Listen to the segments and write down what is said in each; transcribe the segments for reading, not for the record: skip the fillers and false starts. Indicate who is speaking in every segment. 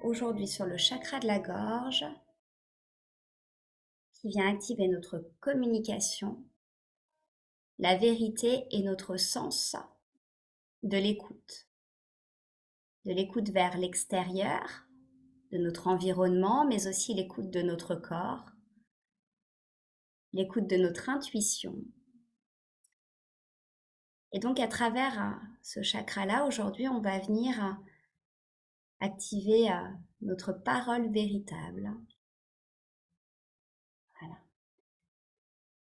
Speaker 1: aujourd'hui sur le chakra de la gorge qui vient activer notre communication, la vérité et notre sens de l'écoute. De l'écoute vers l'extérieur, de notre environnement, mais aussi l'écoute de notre corps, l'écoute de notre intuition. Et donc à travers ce chakra-là, aujourd'hui, on va venir activer notre parole véritable. Voilà.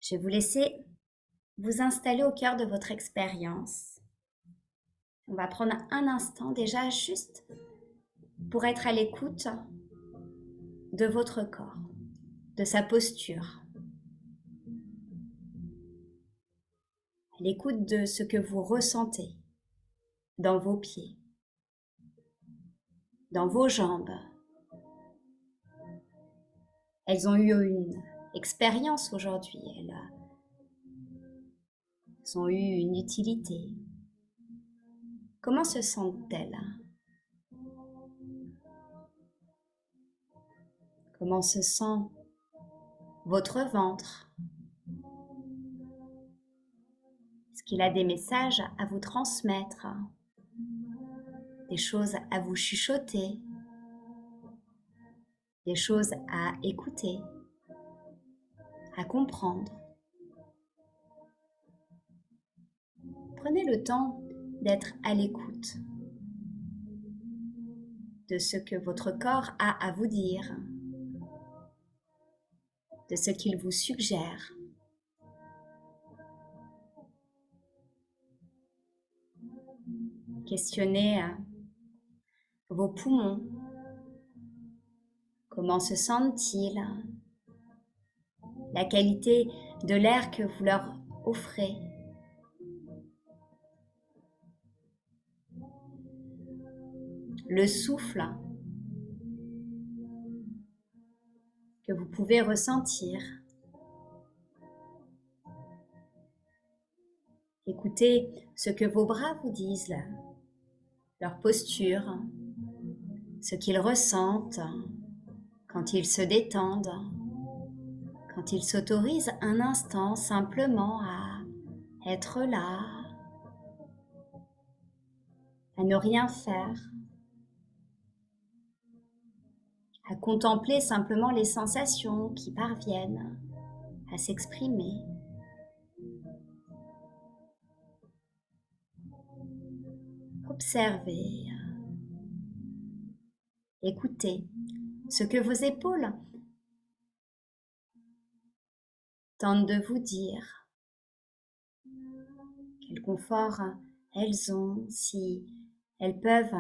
Speaker 1: Je vais vous laisser vous installer au cœur de votre expérience. On va prendre un instant déjà juste pour être à l'écoute de votre corps, de sa posture, à l'écoute de ce que vous ressentez dans vos pieds, dans vos jambes. Elles ont eu une expérience aujourd'hui, elles ont eu une utilité. Comment se sentent-elles? Comment se sent votre ventre? Est-ce qu'il a des messages à vous transmettre? Des choses à vous chuchoter? Des choses à écouter, à comprendre? Prenez le temps d'être à l'écoute de ce que votre corps a à vous dire, de ce qu'il vous suggère. Questionnez vos poumons. Comment se sentent-ils? La qualité de l'air que vous leur offrez. Le souffle que vous pouvez ressentir. Écoutez ce que vos bras vous disent, leur posture, ce qu'ils ressentent quand ils se détendent, quand ils s'autorisent un instant simplement à être là, à ne rien faire, à contempler simplement les sensations qui parviennent à s'exprimer. Observez, écoutez ce que vos épaules tentent de vous dire, quel confort elles ont, si elles peuvent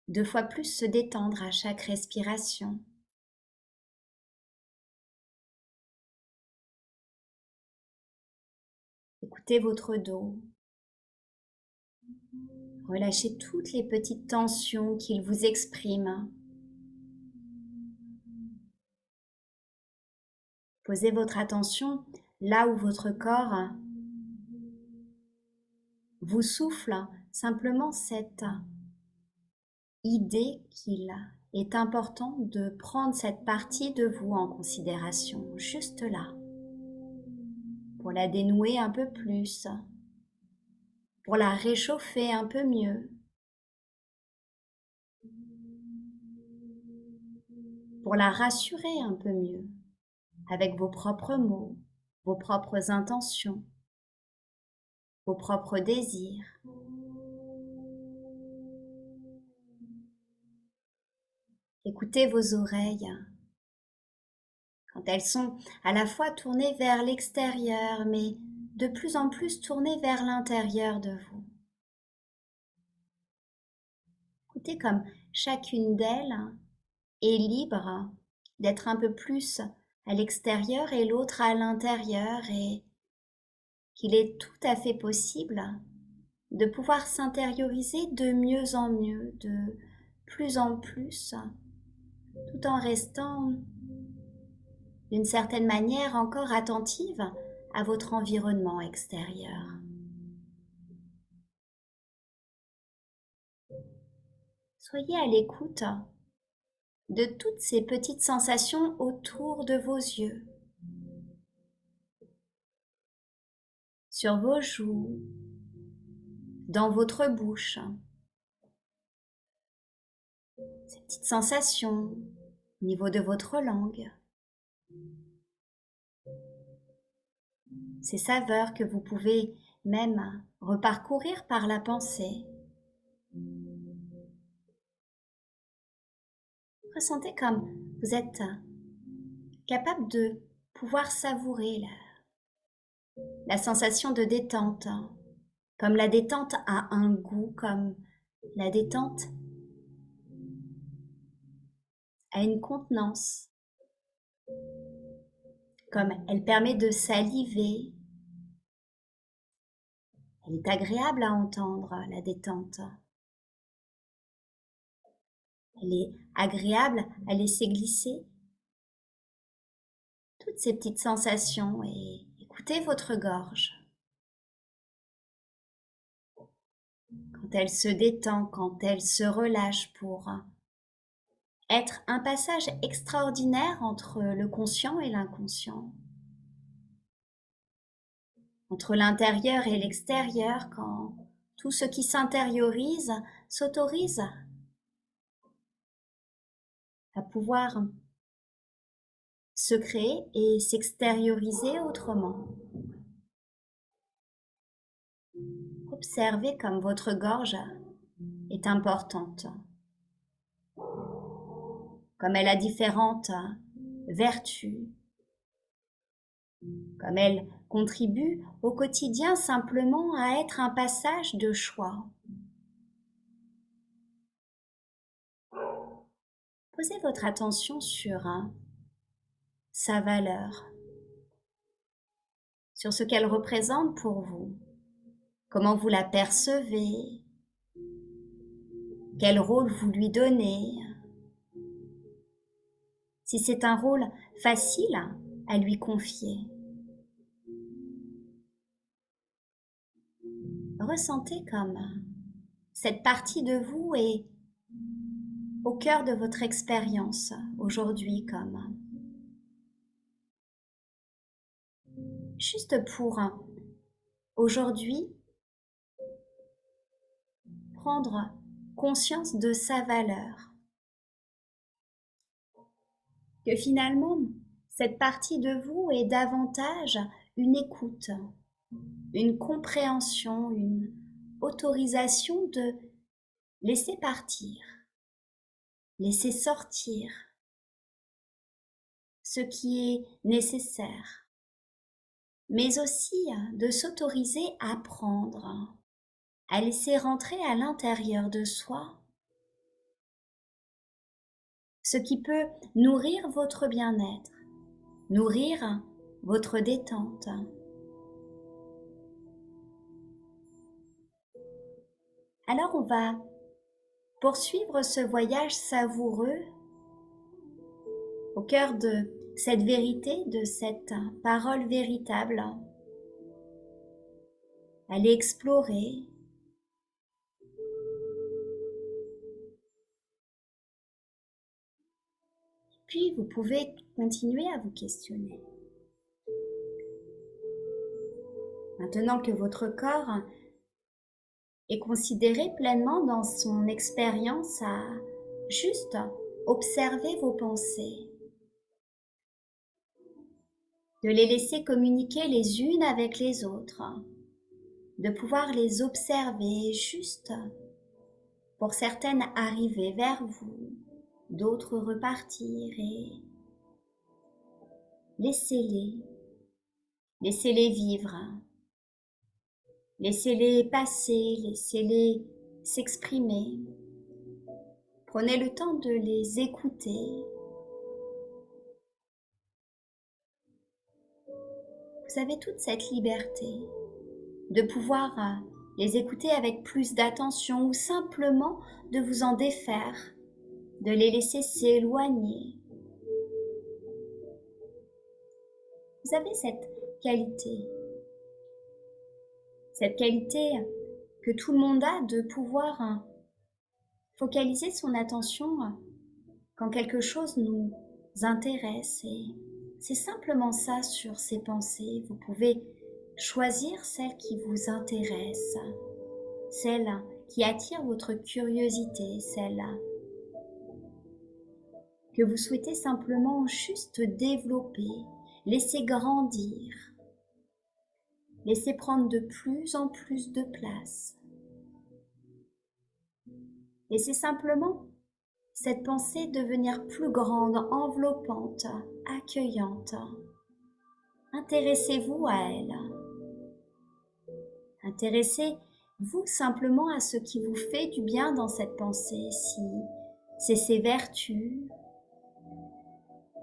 Speaker 1: 2 fois plus se détendre à chaque respiration. Écoutez votre dos. Relâchez toutes les petites tensions qu'il vous exprime. Posez votre attention là où votre corps vous souffle simplement cette idée qu'il est important de prendre cette partie de vous en considération, juste là, pour la dénouer un peu plus, pour la réchauffer un peu mieux, pour la rassurer un peu mieux, avec vos propres mots, vos propres intentions, vos propres désirs. Écoutez vos oreilles, quand elles sont à la fois tournées vers l'extérieur, mais de plus en plus tournées vers l'intérieur de vous. Écoutez comme chacune d'elles est libre d'être un peu plus à l'extérieur et l'autre à l'intérieur, et qu'il est tout à fait possible de pouvoir s'intérioriser de mieux en mieux, de plus en plus, tout en restant d'une certaine manière encore attentive à votre environnement extérieur. Soyez à l'écoute de toutes ces petites sensations autour de vos yeux, sur vos joues, dans votre bouche. Ces petites sensations au niveau de votre langue. Ces saveurs que vous pouvez même reparcourir par la pensée. Ressentez comme vous êtes capable de pouvoir savourer la sensation de détente, comme la détente a un goût, comme la détente a une contenance, comme elle permet de saliver. Elle est agréable à entendre, la détente. Elle est agréable à laisser glisser toutes ces petites sensations et écoutez votre gorge. Quand elle se détend, quand elle se relâche pour être un passage extraordinaire entre le conscient et l'inconscient, entre l'intérieur et l'extérieur, quand tout ce qui s'intériorise s'autorise à pouvoir se créer et s'extérioriser autrement. Observez comme votre gorge est importante, comme elle a différentes vertus, comme elle contribue au quotidien simplement à être un passage de choix. Posez votre attention sur sa valeur, sur ce qu'elle représente pour vous, comment vous la percevez, quel rôle vous lui donnez, si c'est un rôle facile à lui confier. Ressentez comme cette partie de vous est au cœur de votre expérience aujourd'hui, comme juste pour aujourd'hui prendre conscience de sa valeur. Que finalement, cette partie de vous est davantage une écoute, une compréhension, une autorisation de laisser partir, laisser sortir ce qui est nécessaire, mais aussi de s'autoriser à prendre, à laisser rentrer à l'intérieur de soi ce qui peut nourrir votre bien-être, nourrir votre détente. Alors on va poursuivre ce voyage savoureux au cœur de cette vérité, de cette parole véritable. Allez explorer. Puis vous pouvez continuer à vous questionner. Maintenant que votre corps est considéré pleinement dans son expérience à juste observer vos pensées, de les laisser communiquer les unes avec les autres, de pouvoir les observer juste, pour certaines arriver vers vous, d'autres repartir et laissez-les vivre, laissez-les passer, laissez-les s'exprimer. Prenez le temps de les écouter. Vous avez toute cette liberté de pouvoir les écouter avec plus d'attention ou simplement de vous en défaire, de les laisser s'éloigner. Vous avez cette qualité que tout le monde a de pouvoir focaliser son attention quand quelque chose nous intéresse, et c'est simplement ça sur ces pensées. Vous pouvez choisir celle qui vous intéresse, celle qui attire votre curiosité, celle que vous souhaitez simplement juste développer, laisser grandir, laisser prendre de plus en plus de place. Laissez simplement cette pensée devenir plus grande, enveloppante, accueillante. Intéressez-vous à elle. Intéressez-vous simplement à ce qui vous fait du bien dans cette pensée, si c'est ses vertus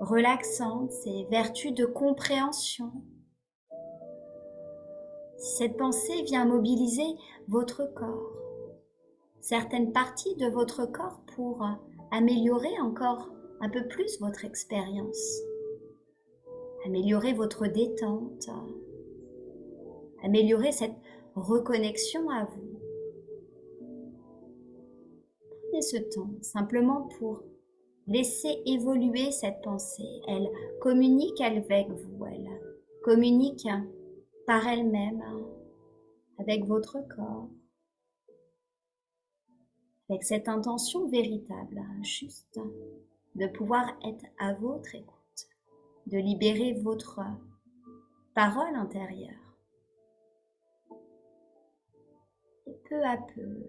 Speaker 1: relaxantes, ses vertus de compréhension. Si cette pensée vient mobiliser votre corps, certaines parties de votre corps pour améliorer encore un peu plus votre expérience, améliorer votre détente, améliorer cette reconnexion à vous. Prenez ce temps simplement pour laisser évoluer cette pensée. Elle communique avec vous, elle communique par elle-même avec votre corps, avec cette intention véritable, juste de pouvoir être à votre écoute, de libérer votre parole intérieure. Et peu à peu,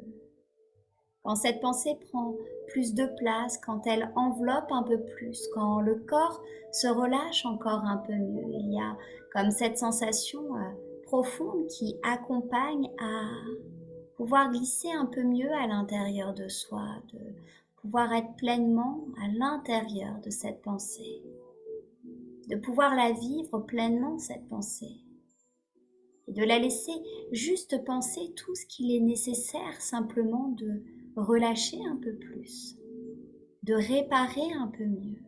Speaker 1: quand cette pensée prend plus de place, quand elle enveloppe un peu plus, quand le corps se relâche encore un peu mieux, il y a comme cette sensation profonde qui accompagne à pouvoir glisser un peu mieux à l'intérieur de soi, de pouvoir être pleinement à l'intérieur de cette pensée, de pouvoir la vivre pleinement, cette pensée, et de la laisser juste penser tout ce qu'il est nécessaire simplement de relâcher un peu plus, de réparer un peu mieux,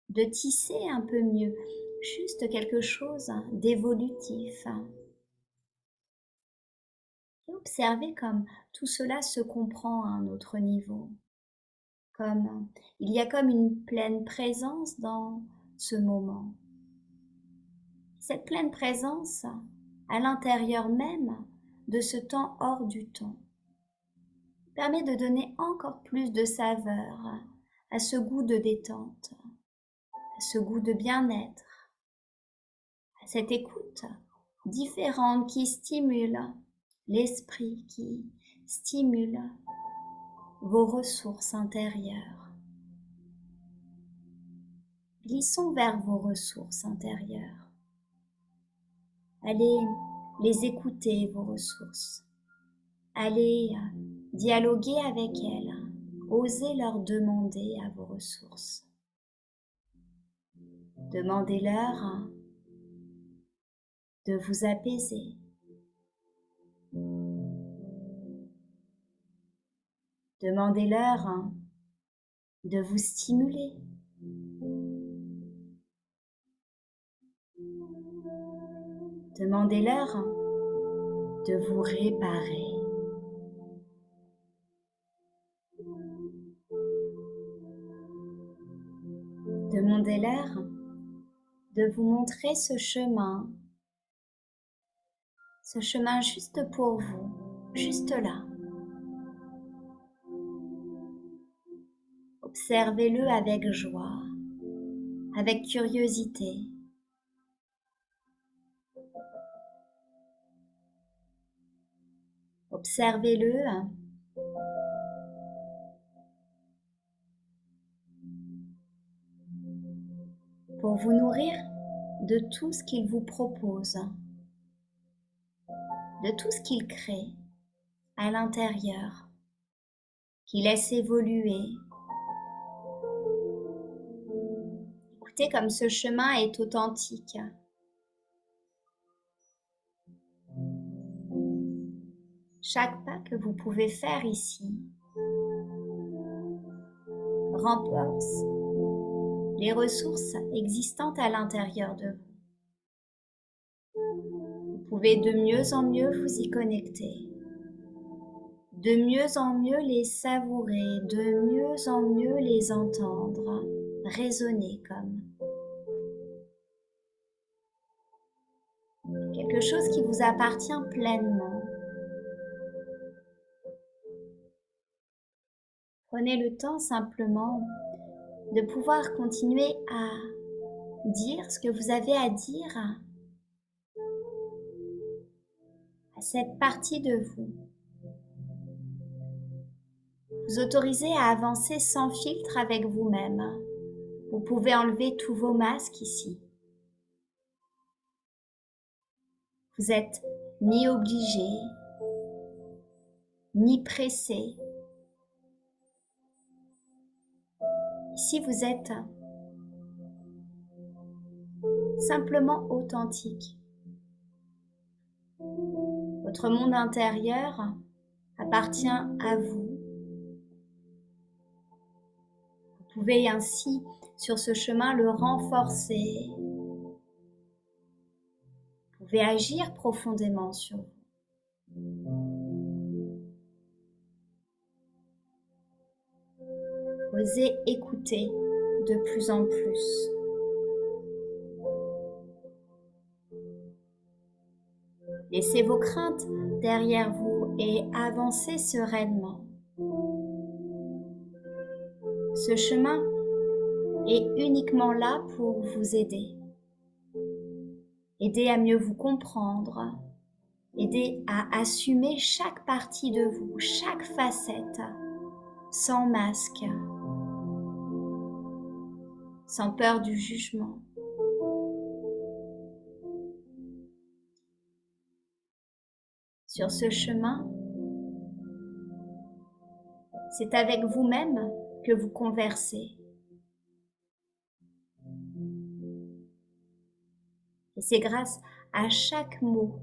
Speaker 1: de tisser un peu mieux, juste quelque chose d'évolutif. Et observez comme tout cela se comprend à un autre niveau, comme il y a comme une pleine présence dans ce moment. Cette pleine présence à l'intérieur même de ce temps hors du temps permet de donner encore plus de saveur à ce goût de détente, à ce goût de bien-être, à cette écoute différente qui stimule l'esprit, qui stimule vos ressources intérieures. Glissons vers vos ressources intérieures. Allez les écouter, vos ressources. Allez dialoguer avec elles. Osez leur demander à vos ressources. Demandez-leur de vous apaiser. Demandez-leur de vous stimuler. Demandez-leur de vous réparer. Demandez-leur de vous montrer ce chemin juste pour vous, juste là. Observez-le avec joie, avec curiosité. Observez-le pour vous nourrir de tout ce qu'il vous propose, de tout ce qu'il crée à l'intérieur, qu'il laisse évoluer. Écoutez comme ce chemin est authentique. Chaque pas que vous pouvez faire ici renforce les ressources existantes à l'intérieur de vous. Vous pouvez de mieux en mieux vous y connecter, de mieux en mieux les savourer, de mieux en mieux les entendre, résonner comme quelque chose qui vous appartient pleinement. Prenez le temps simplement de pouvoir continuer à dire ce que vous avez à dire à cette partie de vous. Vous autorisez à avancer sans filtre avec vous-même. Vous pouvez enlever tous vos masques ici. Vous n'êtes ni obligé, ni pressé. Ici, vous êtes simplement authentique. Votre monde intérieur appartient à vous. Vous pouvez ainsi, sur ce chemin, le renforcer. Vous pouvez agir profondément sur vous. Osez écouter de plus en plus. Laissez vos craintes derrière vous et avancez sereinement. Ce chemin est uniquement là pour vous aider. Aider à mieux vous comprendre, aider à assumer chaque partie de vous, chaque facette, sans masque, sans peur du jugement. Sur ce chemin, c'est avec vous-même que vous conversez. Et c'est grâce à chaque mot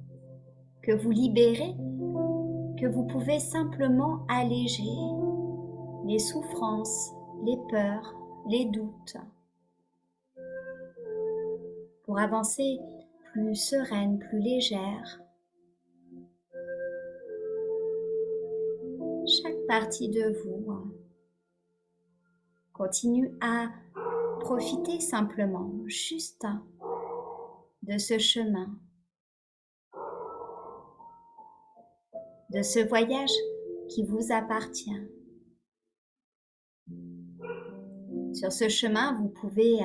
Speaker 1: que vous libérez que vous pouvez simplement alléger les souffrances, les peurs, les doutes, pour avancer plus sereine, plus légère. Chaque partie de vous continue à profiter simplement, juste de ce chemin, de ce voyage qui vous appartient. Sur ce chemin, vous pouvez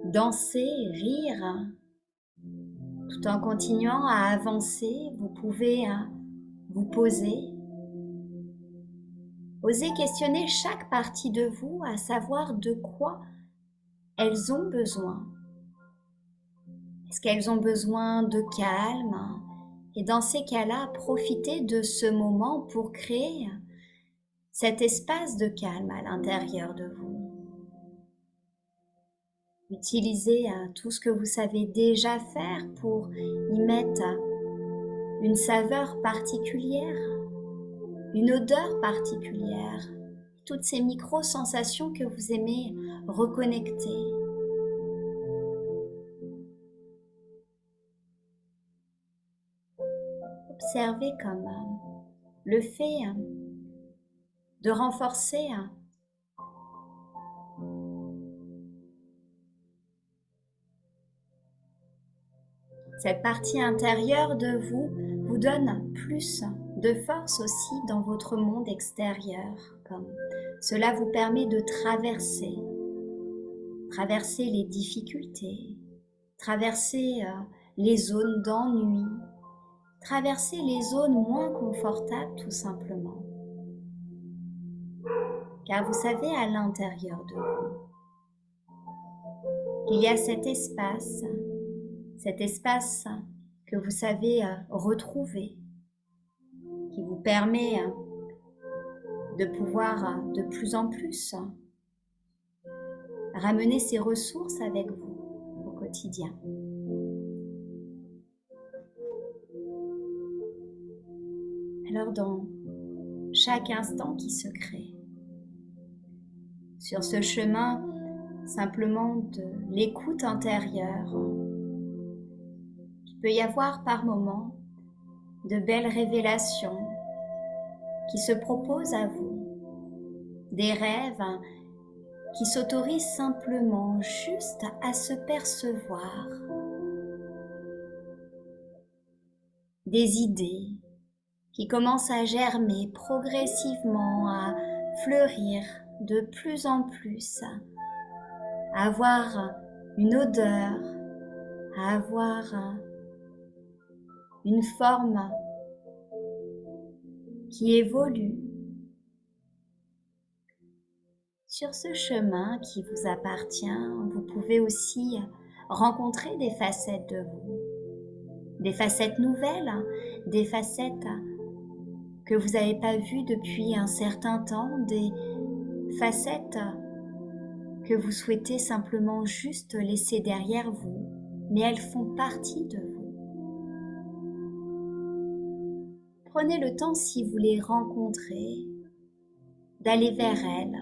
Speaker 1: danser, rire, tout en continuant à avancer. Vous pouvez vous poser. Osez questionner chaque partie de vous, à savoir de quoi elles ont besoin. Est-ce qu'elles ont besoin de calme? Et dans ces cas-là, profitez de ce moment pour créer cet espace de calme à l'intérieur de vous. Utilisez tout ce que vous savez déjà faire pour y mettre une saveur particulière, une odeur particulière, toutes ces micro-sensations que vous aimez reconnecter. Observez comme le fait de renforcer cette partie intérieure de vous vous donne plus de force aussi dans votre monde extérieur. Comme cela vous permet de traverser les difficultés, traverser les zones d'ennui, traverser les zones moins confortables tout simplement. Car vous savez, à l'intérieur de vous, il y a cet espace que vous savez retrouver, qui vous permet de pouvoir de plus en plus ramener ces ressources avec vous au quotidien. Alors dans chaque instant qui se crée, sur ce chemin simplement de l'écoute intérieure, il peut y avoir par moments de belles révélations, qui se proposent à vous, des rêves qui s'autorisent simplement juste à se percevoir, des idées qui commencent à germer progressivement, à fleurir de plus en plus, à avoir une odeur, à avoir une forme qui évolue. Sur ce chemin qui vous appartient, vous pouvez aussi rencontrer des facettes de vous, des facettes nouvelles, des facettes que vous n'avez pas vues depuis un certain temps, des facettes que vous souhaitez simplement juste laisser derrière vous, mais elles font partie de vous. Prenez le temps, si vous les rencontrez, d'aller vers elles,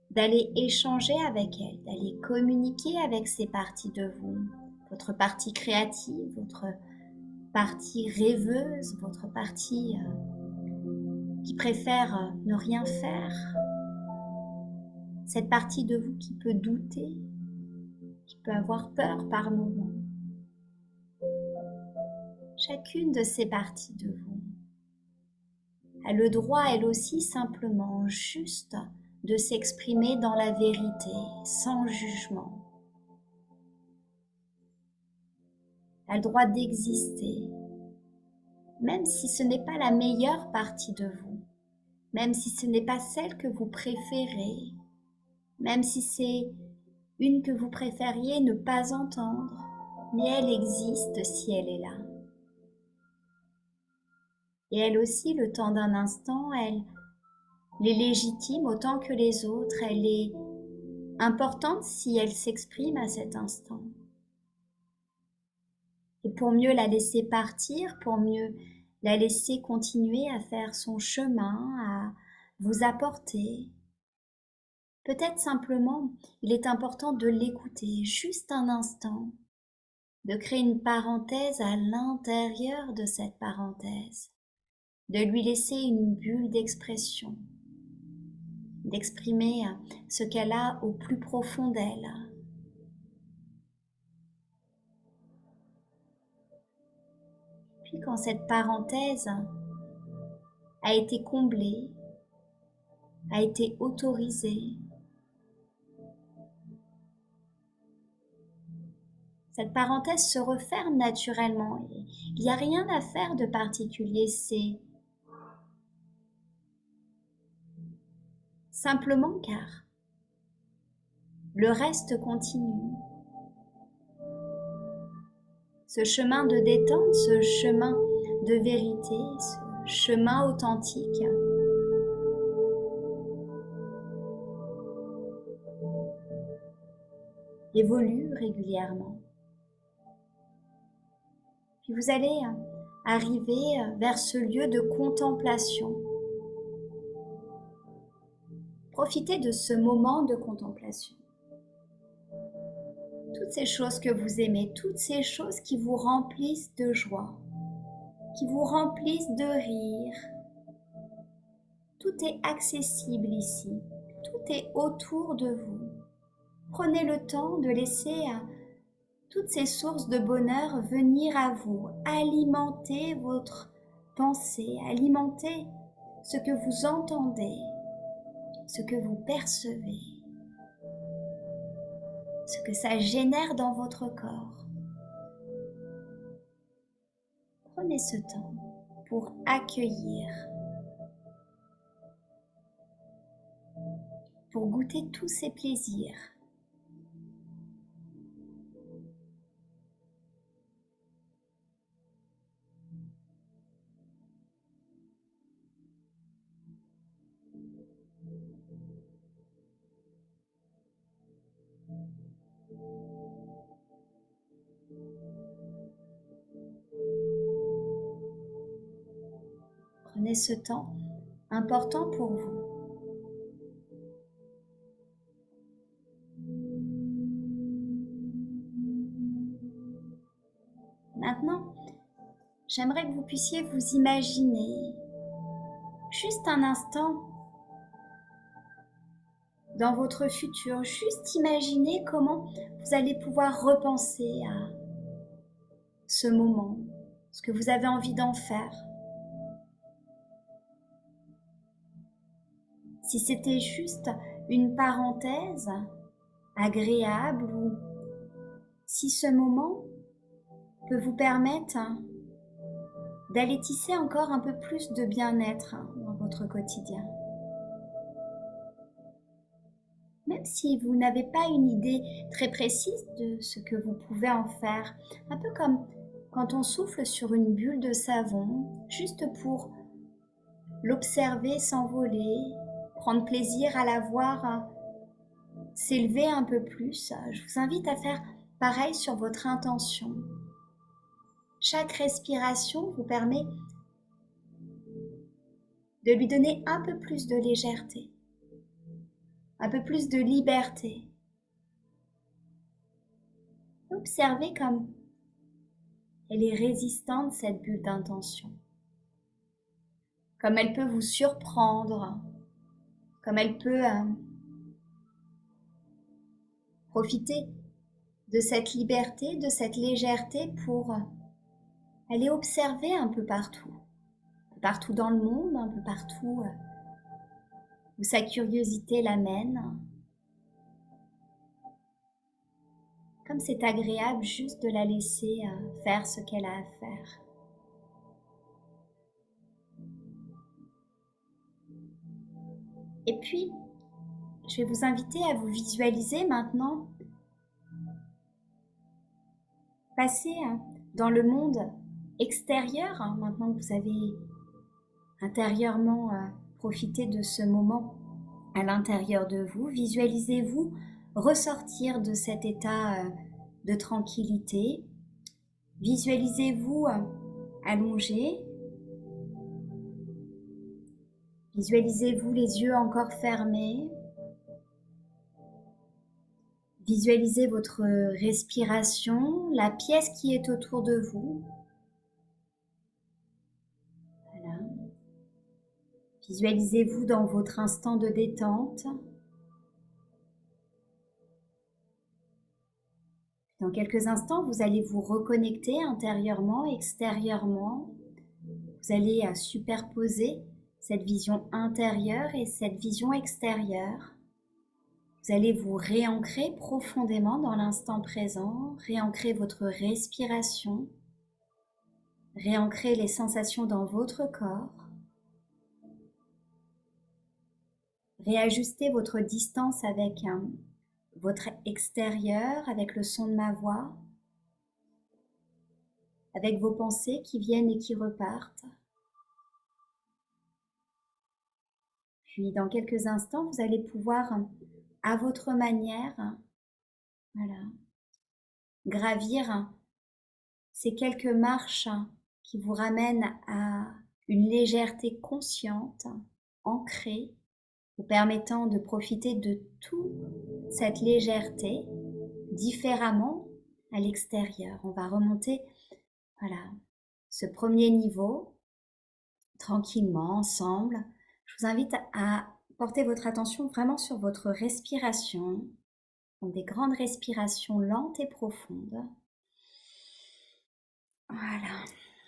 Speaker 1: d'aller échanger avec elles, d'aller communiquer avec ces parties de vous, votre partie créative, votre partie rêveuse, votre partie qui préfère ne rien faire, cette partie de vous qui peut douter, qui peut avoir peur par moments. Chacune de ces parties de vous a le droit, elle aussi, simplement juste de s'exprimer dans la vérité, sans jugement. Elle a le droit d'exister, même si ce n'est pas la meilleure partie de vous, même si ce n'est pas celle que vous préférez, même si c'est une que vous préfériez ne pas entendre, mais elle existe si elle est là. Et elle aussi, le temps d'un instant, elle est légitime autant que les autres, elle est importante si elle s'exprime à cet instant. Et pour mieux la laisser partir, pour mieux la laisser continuer à faire son chemin, à vous apporter, peut-être simplement, il est important de l'écouter juste un instant, de créer une parenthèse à l'intérieur de cette parenthèse, de lui laisser une bulle d'expression, d'exprimer ce qu'elle a au plus profond d'elle. Puis quand cette parenthèse a été comblée, a été autorisée, cette parenthèse se referme naturellement. Il n'y a rien à faire de particulier, c'est simplement car le reste continue. Ce chemin de détente, ce chemin de vérité, ce chemin authentique, évolue régulièrement. Puis vous allez arriver vers ce lieu de contemplation. Profitez de ce moment de contemplation. Toutes ces choses que vous aimez, toutes ces choses qui vous remplissent de joie, qui vous remplissent de rire, tout est accessible ici, tout est autour de vous. Prenez le temps de laisser toutes ces sources de bonheur venir à vous, alimenter votre pensée, alimenter ce que vous entendez, ce que vous percevez, ce que ça génère dans votre corps. Prenez ce temps pour accueillir, pour goûter tous ces plaisirs. Prenez ce temps important pour vous. Maintenant, j'aimerais que vous puissiez vous imaginer juste un instant dans votre futur, juste imaginer comment vous allez pouvoir repenser à ce moment, ce que vous avez envie d'en faire. Si c'était juste une parenthèse agréable ou si ce moment peut vous permettre d'aller tisser encore un peu plus de bien-être dans votre quotidien. Même si vous n'avez pas une idée très précise de ce que vous pouvez en faire, un peu comme quand on souffle sur une bulle de savon, juste pour l'observer s'envoler, prendre plaisir à la voir s'élever un peu plus. Je vous invite à faire pareil sur votre intention. Chaque respiration vous permet de lui donner un peu plus de légèreté, un peu plus de liberté. Observez comme elle est résistante, cette bulle d'intention. Comme elle peut vous surprendre, comme elle peut profiter de cette liberté, de cette légèreté pour aller observer un peu partout dans le monde, un peu partout où sa curiosité l'amène. Comme c'est agréable juste de la laisser faire ce qu'elle a à faire. Et puis, je vais vous inviter à vous visualiser maintenant passer dans le monde extérieur, maintenant que vous avez intérieurement profité de ce moment à l'intérieur de vous. Visualisez-vous ressortir de cet état de tranquillité. Visualisez-vous allongé. Visualisez-vous les yeux encore fermés. Visualisez votre respiration, la pièce qui est autour de vous. Voilà. Visualisez-vous dans votre instant de détente. Dans quelques instants, vous allez vous reconnecter intérieurement, extérieurement. Vous allez superposer cette vision intérieure et cette vision extérieure. Vous allez vous réancrer profondément dans l'instant présent, réancrer votre respiration, réancrer les sensations dans votre corps, réajuster votre distance avec votre extérieur, avec le son de ma voix, avec vos pensées qui viennent et qui repartent. Puis dans quelques instants, vous allez pouvoir, à votre manière, voilà, gravir ces quelques marches qui vous ramènent à une légèreté consciente, ancrée, vous permettant de profiter de toute cette légèreté différemment à l'extérieur. On va remonter, voilà, ce premier niveau tranquillement ensemble. Je vous invite à porter votre attention vraiment sur votre respiration, donc des grandes respirations lentes et profondes. Voilà.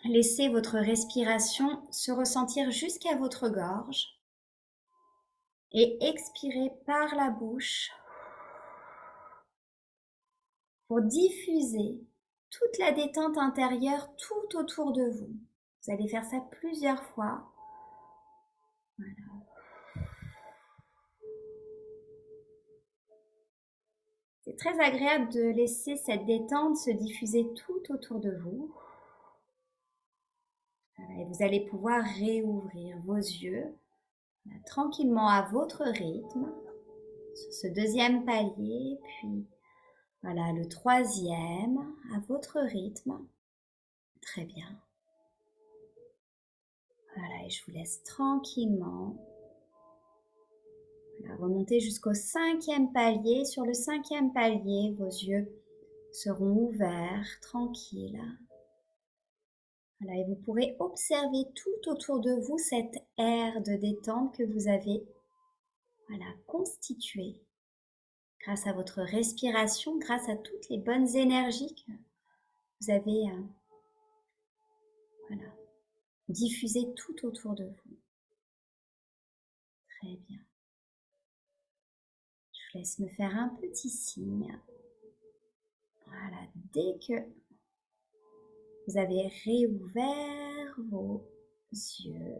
Speaker 1: Laissez votre respiration se ressentir jusqu'à votre gorge et expirez par la bouche pour diffuser toute la détente intérieure tout autour de vous. Vous allez faire ça plusieurs fois. Voilà. C'est très agréable de laisser cette détente se diffuser tout autour de vous. Voilà, et vous allez pouvoir réouvrir vos yeux tranquillement à votre rythme sur ce deuxième palier, puis voilà le troisième à votre rythme. Très bien. Voilà, et je vous laisse tranquillement remonter jusqu'au cinquième palier. Sur le cinquième palier, vos yeux seront ouverts, tranquilles. Voilà, et vous pourrez observer tout autour de vous cette aire de détente que vous avez, voilà, constituée grâce à votre respiration, grâce à toutes les bonnes énergies que vous avez voilà, diffusées tout autour de vous. Très bien. Je vous laisse me faire un petit signe. Voilà, dès que vous avez réouvert vos yeux,